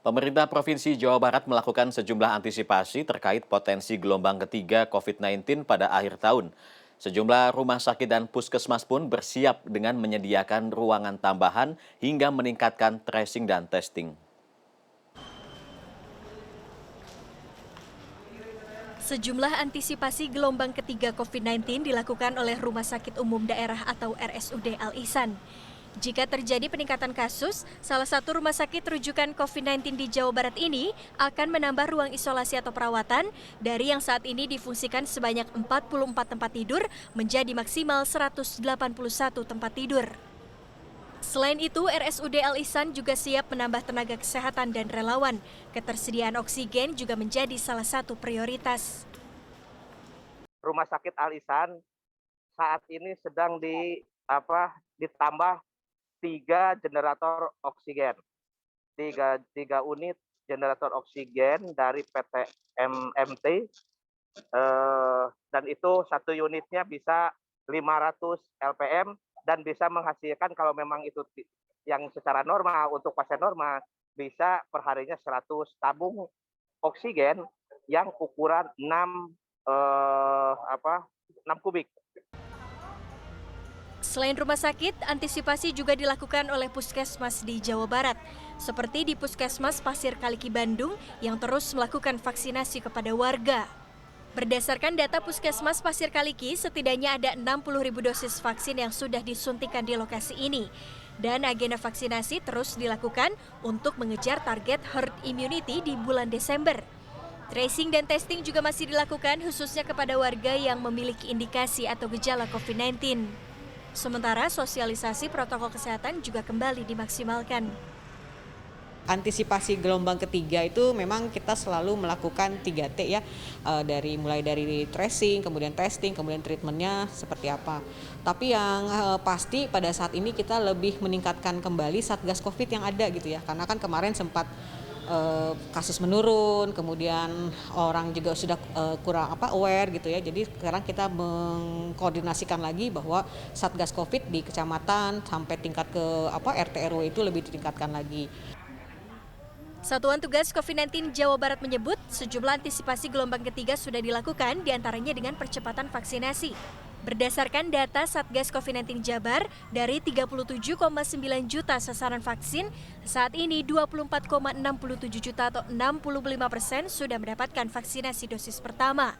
Pemerintah Provinsi Jawa Barat melakukan sejumlah antisipasi terkait potensi gelombang ketiga COVID-19 pada akhir tahun. Sejumlah rumah sakit dan puskesmas pun bersiap dengan menyediakan ruangan tambahan hingga meningkatkan tracing dan testing. Sejumlah antisipasi gelombang ketiga COVID-19 dilakukan oleh Rumah Sakit Umum Daerah atau RSUD Al Ihsan. Jika terjadi peningkatan kasus, salah satu rumah sakit rujukan COVID-19 di Jawa Barat ini akan menambah ruang isolasi atau perawatan dari yang saat ini difungsikan sebanyak 44 tempat tidur menjadi maksimal 181 tempat tidur. Selain itu, RSUD Al Ihsan juga siap menambah tenaga kesehatan dan relawan. Ketersediaan oksigen juga menjadi salah satu prioritas. Rumah Sakit Al Ihsan saat ini sedang ditambah 3 generator oksigen, tiga unit generator oksigen dari PT MMT, dan itu satu unitnya bisa 500 LPM dan bisa menghasilkan kalau memang itu yang secara normal untuk pasien normal bisa perharinya 100 tabung oksigen yang ukuran 6 kubik. Selain rumah sakit, antisipasi juga dilakukan oleh puskesmas di Jawa Barat, seperti di Puskesmas Pasir Kaliki Bandung yang terus melakukan vaksinasi kepada warga. Berdasarkan data Puskesmas Pasir Kaliki, setidaknya ada 60.000 dosis vaksin yang sudah disuntikan di lokasi ini. Dan agenda vaksinasi terus dilakukan untuk mengejar target herd immunity di bulan Desember. Tracing dan testing juga masih dilakukan khususnya kepada warga yang memiliki indikasi atau gejala COVID-19. Sementara sosialisasi protokol kesehatan juga kembali dimaksimalkan. Antisipasi gelombang ketiga itu memang kita selalu melakukan 3T ya, mulai dari tracing, kemudian testing, kemudian treatmentnya seperti apa. Tapi yang pasti pada saat ini kita lebih meningkatkan kembali Satgas Covid yang ada gitu ya, karena kan kemarin sempat kasus menurun, kemudian orang juga sudah kurang aware gitu ya. Jadi sekarang kita mengkoordinasikan lagi bahwa Satgas Covid di kecamatan sampai tingkat ke RT RW itu lebih ditingkatkan lagi. Satuan Tugas COVID-19 Jawa Barat menyebut sejumlah antisipasi gelombang ketiga sudah dilakukan diantaranya dengan percepatan vaksinasi. Berdasarkan data Satgas COVID-19 Jabar, dari 37,9 juta sasaran vaksin, saat ini 24,67 juta atau 65% sudah mendapatkan vaksinasi dosis pertama.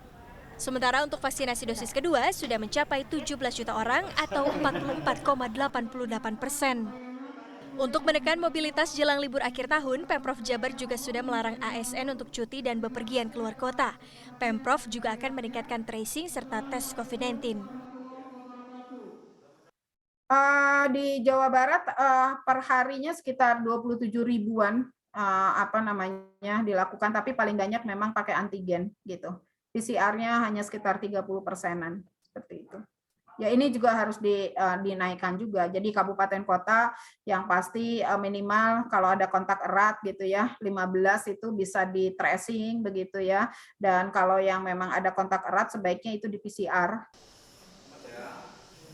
Sementara untuk vaksinasi dosis kedua sudah mencapai 17 juta orang atau 44,88%. Untuk menekan mobilitas jelang libur akhir tahun, Pemprov Jabar juga sudah melarang ASN untuk cuti dan bepergian keluar kota. Pemprov juga akan meningkatkan tracing serta tes COVID-19. Di Jawa Barat per harinya sekitar 27 ribuan dilakukan, tapi paling banyak memang pakai antigen gitu. PCR-nya hanya sekitar 30%-an seperti itu. Ya ini juga harus dinaikkan juga. Jadi kabupaten kota yang pasti minimal kalau ada kontak erat gitu ya, 15 itu bisa di tracing begitu ya. Dan kalau yang memang ada kontak erat sebaiknya itu di PCR.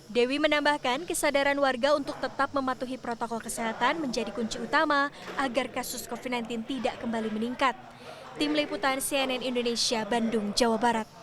Dewi menambahkan kesadaran warga untuk tetap mematuhi protokol kesehatan menjadi kunci utama agar kasus COVID-19 tidak kembali meningkat. Tim Liputan CNN Indonesia, Bandung, Jawa Barat.